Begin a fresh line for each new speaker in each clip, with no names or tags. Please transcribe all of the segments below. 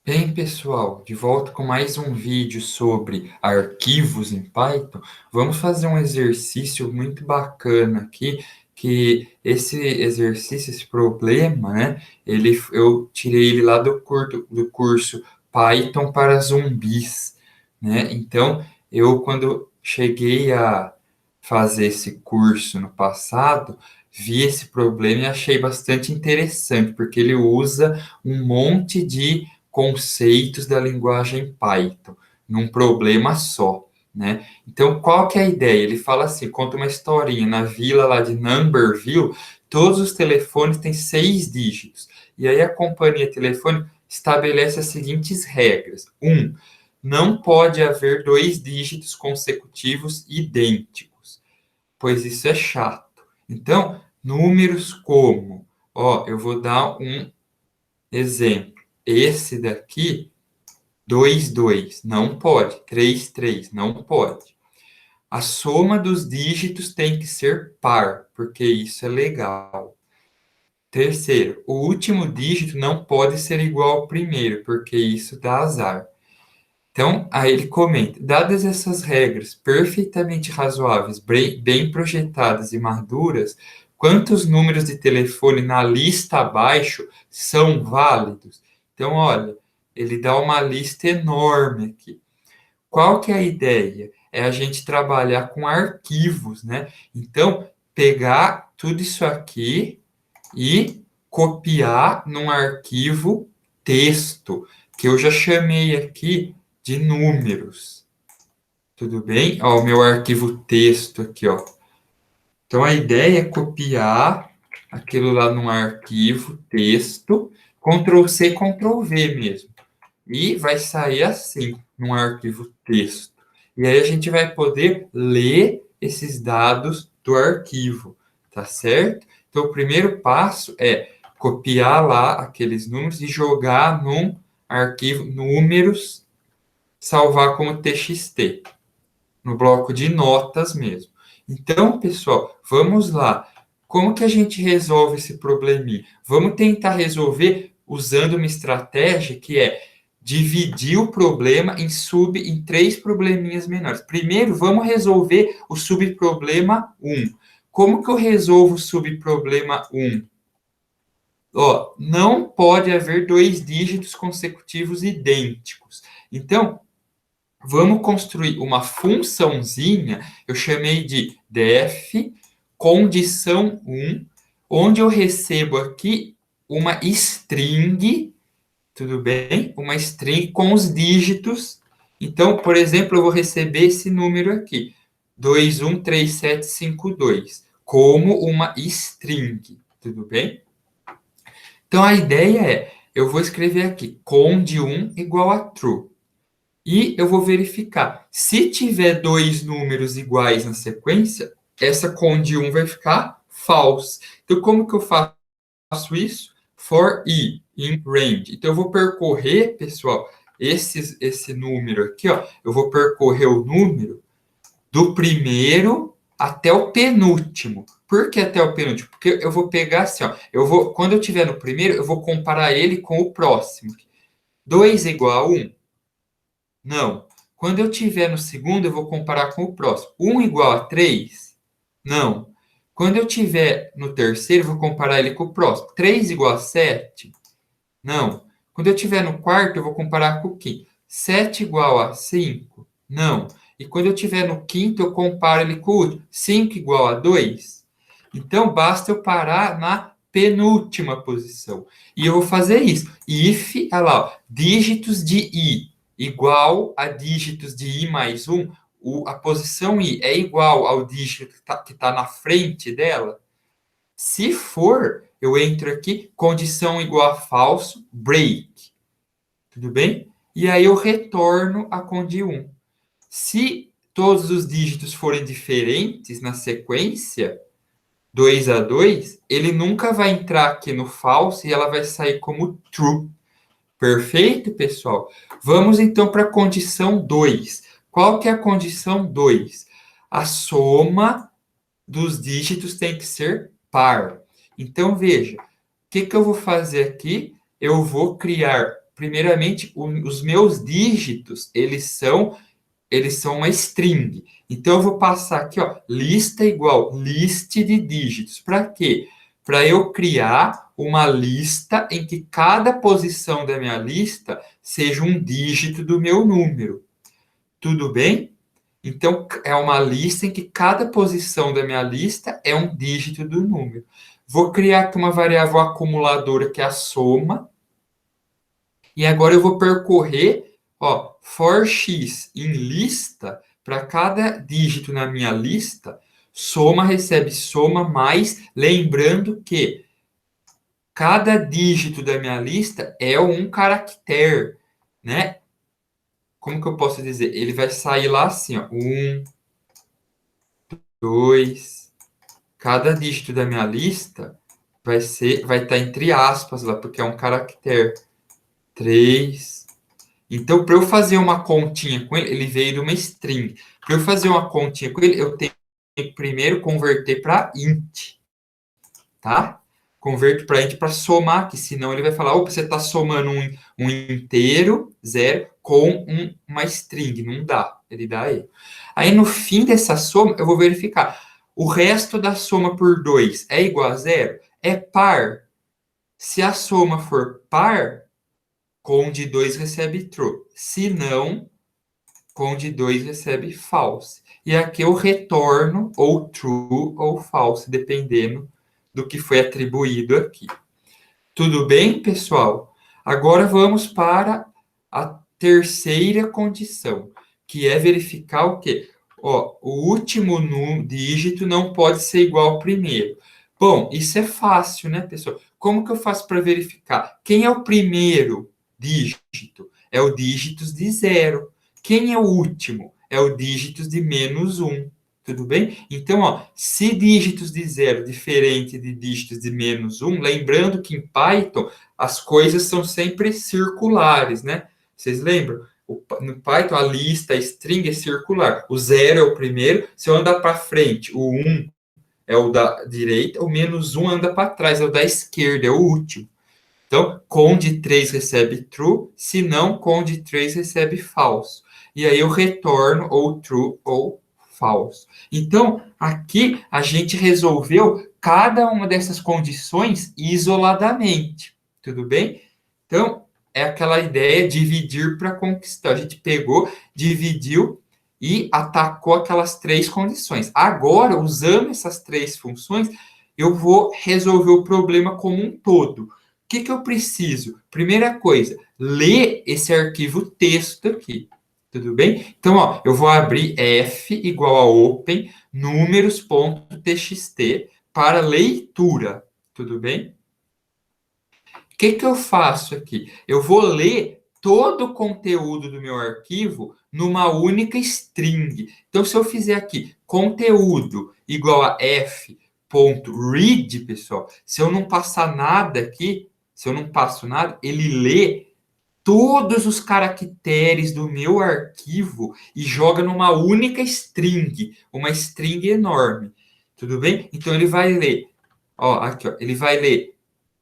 Bem, pessoal, de volta com mais um vídeo sobre arquivos em Python. Vamos fazer um exercício muito bacana aqui, que esse exercício, esse problema, né, eu tirei ele lá do curso Python para zumbis, né? Então, quando cheguei a fazer esse curso no passado, vi esse problema e achei bastante interessante, porque ele usa um monte de conceitos da linguagem Python num problema só, né? Então, qual que é a ideia? Ele fala assim, conta uma historinha, na vila lá de Numberville, todos os telefones têm 6 dígitos, e aí a companhia telefônica estabelece as seguintes regras. Não pode haver 2 dígitos consecutivos idênticos, pois isso é chato. Então, números como, eu vou dar um exemplo. Esse daqui, 2 2 não pode. 3 3 não pode. A soma dos dígitos tem que ser par, porque isso é legal. Terceiro, o último dígito não pode ser igual ao primeiro, porque isso dá azar. Então, aí ele comenta: dadas essas regras perfeitamente razoáveis, bem projetadas e maduras, quantos números de telefone na lista abaixo são válidos? Então, olha, ele dá uma lista enorme aqui. Qual que é a ideia? É a gente trabalhar com arquivos, né? Então, pegar tudo isso aqui e copiar num arquivo texto, que eu já chamei aqui de números. Tudo bem? Ó, o meu arquivo texto aqui, ó. Então a ideia é copiar aquilo lá num arquivo texto, Ctrl C, Ctrl V mesmo. E vai sair assim, num arquivo texto. E aí a gente vai poder ler esses dados do arquivo, tá certo? Então, o primeiro passo é copiar lá aqueles números e jogar num arquivo números, salvar como TXT, no bloco de notas mesmo. Então, pessoal, vamos lá. Como que a gente resolve esse probleminha? Vamos tentar resolver usando uma estratégia que é dividir o problema em 3 probleminhas menores. Primeiro, vamos resolver o subproblema 1. Como que eu resolvo o subproblema 1? Não pode haver 2 dígitos consecutivos idênticos. Então, vamos construir uma funçãozinha, eu chamei de def condição 1, onde eu recebo aqui uma string, tudo bem? Uma string com os dígitos. Então, por exemplo, eu vou receber esse número aqui, 213752, como uma string, tudo bem? Então, a ideia é, eu vou escrever aqui, cond1 igual a true. E eu vou verificar. Se tiver 2 números iguais na sequência, essa cond1 vai ficar false. Então, como que eu faço isso? For i in range. Então, eu vou percorrer, pessoal, esse número aqui, ó. Eu vou percorrer o número do primeiro até o penúltimo. Por que até o penúltimo? Porque eu vou pegar assim, ó. Quando eu estiver no primeiro, eu vou comparar ele com o próximo. 2 é igual a 1? Não. Quando eu tiver no segundo, eu vou comparar com o próximo. 1 igual a 3? Não. Quando eu tiver no terceiro, eu vou comparar ele com o próximo. 3 igual a 7? Não. Quando eu tiver no quarto, eu vou comparar com o quinto. 7 igual a 5? Não. E quando eu tiver no quinto, eu comparo ele com o último. 5 igual a 2? Então, basta eu parar na penúltima posição. E eu vou fazer isso. If, olha lá, ó, dígitos de i igual a dígitos de i mais 1, a posição i é igual ao dígito que tá na frente dela? Se for, eu entro aqui, condição igual a falso, break. Tudo bem? E aí eu retorno a condi 1. Se todos os dígitos forem diferentes na sequência, 2 a 2, ele nunca vai entrar aqui no false e ela vai sair como true. Perfeito, pessoal? Vamos então para a condição 2. Qual que é a condição 2? A soma dos dígitos tem que ser par. Então, veja, o que eu vou fazer aqui? Eu vou criar primeiramente, os meus dígitos, eles são uma string. Então, eu vou passar aqui, ó, lista igual list de dígitos. Para quê? Para eu criar uma lista em que cada posição da minha lista seja um dígito do meu número. Tudo bem? Então, é uma lista em que cada posição da minha lista é um dígito do número. Vou criar aqui uma variável acumuladora, que é a soma. E agora eu vou percorrer, ó, for x em lista, para cada dígito na minha lista, soma recebe soma mais, lembrando que cada dígito da minha lista é um caractere, né? Como que eu posso dizer? Ele vai sair lá assim, ó, 1, 2. Cada dígito da minha lista vai estar entre aspas lá, porque é um caractere. 3. Então, para eu fazer uma continha com ele, ele veio de uma string. Para eu fazer uma continha com ele, eu tenho que primeiro converter para int, tá? Converto para int para somar, que senão ele vai falar, opa, você está somando um inteiro, 0, com uma string. Não dá, ele dá erro. Aí, no fim dessa soma, eu vou verificar. O resto da soma por 2 é igual a 0? É par. Se a soma for par, conde 2 recebe true. Se não, conde 2 recebe false. E aqui eu retorno ou true ou false, dependendo do que foi atribuído aqui. Tudo bem, pessoal? Agora vamos para a terceira condição, que é verificar o quê? Ó, o último dígito não pode ser igual ao primeiro. Bom, isso é fácil, né, pessoal? Como que eu faço para verificar? Quem é o primeiro dígito? É o dígitos de 0. Quem é o último? É o dígitos de -1. Tudo bem? Então, ó, se dígitos de 0 diferente de dígitos de -1, lembrando que em Python as coisas são sempre circulares, né? Vocês lembram? No Python a lista, a string é circular. O 0 é o primeiro, se eu andar para frente, o 1 é o da direita, o -1 anda para trás, é o da esquerda, é o último. Então, conde 3 recebe true, se não, conde 3 recebe falso. E aí eu retorno ou true ou falso. Então, aqui a gente resolveu cada uma dessas condições isoladamente. Tudo bem? Então, é aquela ideia de dividir para conquistar. A gente pegou, dividiu e atacou aquelas três condições. Agora, usando essas três funções, eu vou resolver o problema como um todo. O que eu preciso? Primeira coisa, ler esse arquivo texto aqui. Tudo bem? Então, ó, eu vou abrir f igual a open números.txt para leitura. Tudo bem? O que eu faço aqui? Eu vou ler todo o conteúdo do meu arquivo numa única string. Então, se eu fizer aqui conteúdo igual a f.read, pessoal, se eu não passar nada aqui, se eu não passo nada, ele lê todos os caracteres do meu arquivo e joga numa única string, uma string enorme. Tudo bem? Então ele vai ler, ó, aqui, ó, ele vai ler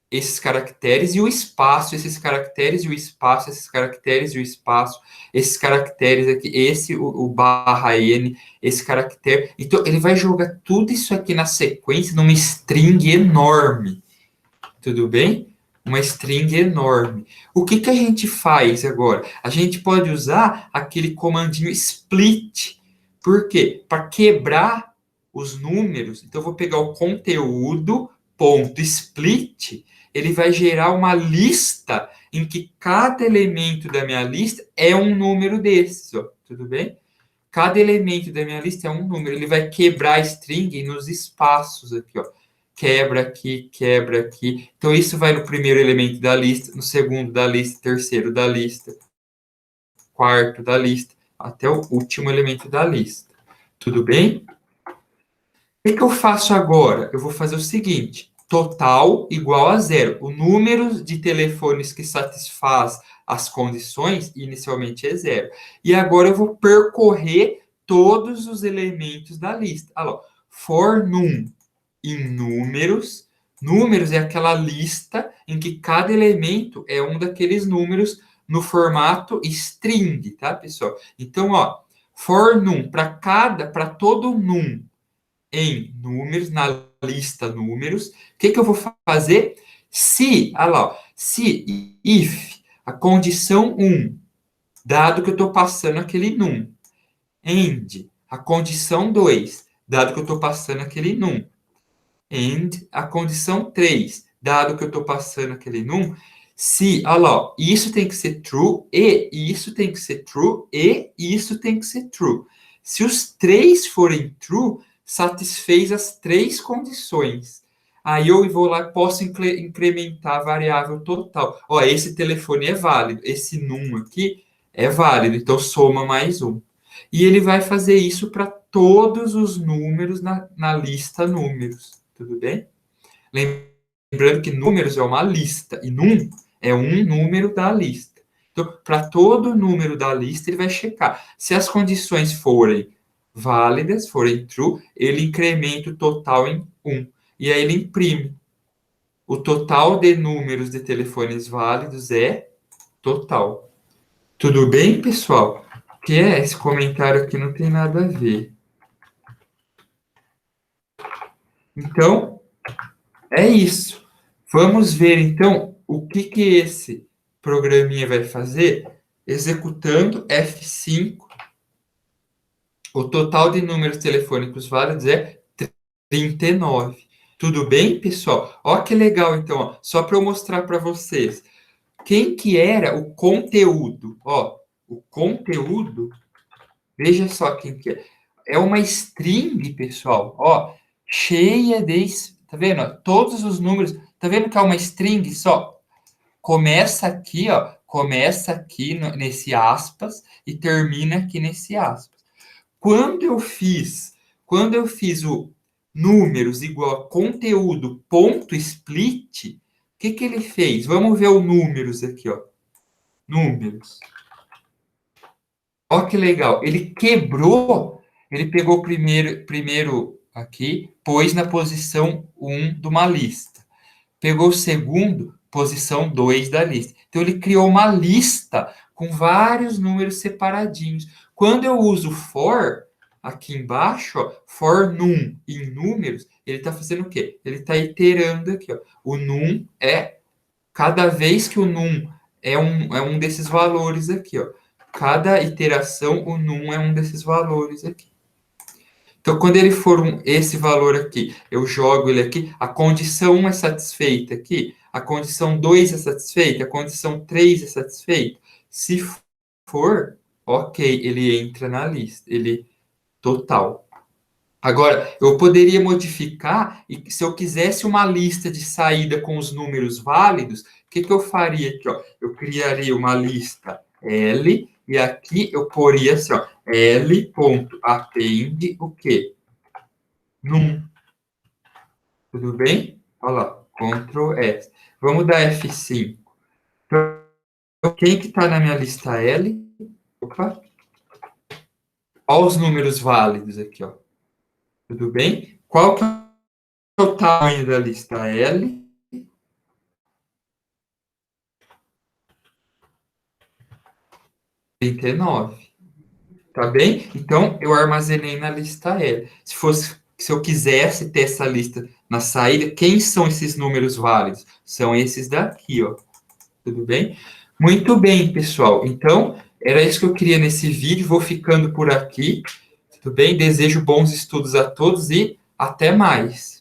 esses caracteres e o espaço, esses caracteres e o espaço, esses caracteres e o espaço, esses caracteres aqui, esse, o barra N, esse caractere. Então, ele vai jogar tudo isso aqui na sequência numa string enorme. Tudo bem? Uma string enorme. O que a gente faz agora? A gente pode usar aquele comandinho split. Por quê? Para quebrar os números. Então, eu vou pegar o conteúdo, ponto, split, ele vai gerar uma lista em que cada elemento da minha lista é um número desses, ó. Tudo bem? Cada elemento da minha lista é um número. Ele vai quebrar a string nos espaços aqui, ó. Quebra aqui, quebra aqui. Então, isso vai no primeiro elemento da lista, no segundo da lista, terceiro da lista, quarto da lista, até o último elemento da lista. Tudo bem? O que eu faço agora? Eu vou fazer o seguinte: total igual a 0. O número de telefones que satisfaz as condições inicialmente é 0. E agora eu vou percorrer todos os elementos da lista. Olha lá, for num em números, Números é aquela lista em que cada elemento é um daqueles números no formato string, tá, pessoal? Então, ó, for num, para todo num em números, na lista números, o que eu vou fazer? Se, olha lá, ó, se if a condição 1, dado que eu estou passando aquele num, end a condição 2, dado que eu estou passando aquele num, and a condição 3, dado que eu estou passando aquele num, se, olha lá, ó, isso tem que ser true, e isso tem que ser true, e isso tem que ser true. Se os três forem true, satisfez as três condições. Aí eu vou lá e posso incrementar a variável total. Ó, esse telefone é válido, esse num aqui é válido, então soma mais um. E ele vai fazer isso para todos os números na lista números. Tudo bem? Lembrando que números é uma lista e num é um número da lista. Então, para todo número da lista, ele vai checar. Se as condições forem válidas, forem true, ele incrementa o total em 1. E aí ele imprime. O total de números de telefones válidos é total. Tudo bem, pessoal? Que é esse comentário aqui não tem nada a ver. Então, é isso. Vamos ver, então, o que esse programinha vai fazer executando F5. O total de números telefônicos válidos é 39. Tudo bem, pessoal? Ó que legal, então, ó. Só para eu mostrar para vocês. Quem que era o conteúdo? Ó, o conteúdo, veja só quem que é. É uma string, pessoal, ó, cheia de... Tá vendo? Todos os números... Tá vendo que é uma string só? Começa aqui, ó. Começa aqui nesse aspas e termina aqui nesse aspas. Quando eu fiz o números igual a conteúdo ponto split, o que ele fez? Vamos ver o números aqui, ó. Números. Ó que legal. Ele quebrou, ele pegou o primeiro aqui, pôs na posição 1 de uma lista. Pegou o segundo, posição 2 da lista. Então, ele criou uma lista com vários números separadinhos. Quando eu uso for, aqui embaixo, ó, for num em números, ele está fazendo o quê? Ele está iterando aqui. Ó. O num é, cada vez que o num é um desses valores aqui. Ó. Cada iteração, o num é um desses valores aqui. Então, quando ele for esse valor aqui, eu jogo ele aqui, a condição 1 é satisfeita aqui, a condição 2 é satisfeita, a condição 3 é satisfeita. Se for, ok, ele entra na lista, ele total. Agora, eu poderia modificar, e se eu quisesse uma lista de saída com os números válidos, o que eu faria aqui? Ó? Eu criaria uma lista L, e aqui eu poria assim, ó, L.append o quê? Num. Tudo bem? Olha lá, Ctrl S. Vamos dar F5. Então, quem que está na minha lista L? Opa. Olha os números válidos aqui, ó. Tudo bem? Qual que é o tamanho da lista L? 39. Tá bem? Então, eu armazenei na lista L. Se eu quisesse ter essa lista na saída, quem são esses números válidos? São esses daqui, ó. Tudo bem? Muito bem, pessoal. Então, era isso que eu queria nesse vídeo. Vou ficando por aqui. Tudo bem? Desejo bons estudos a todos e até mais.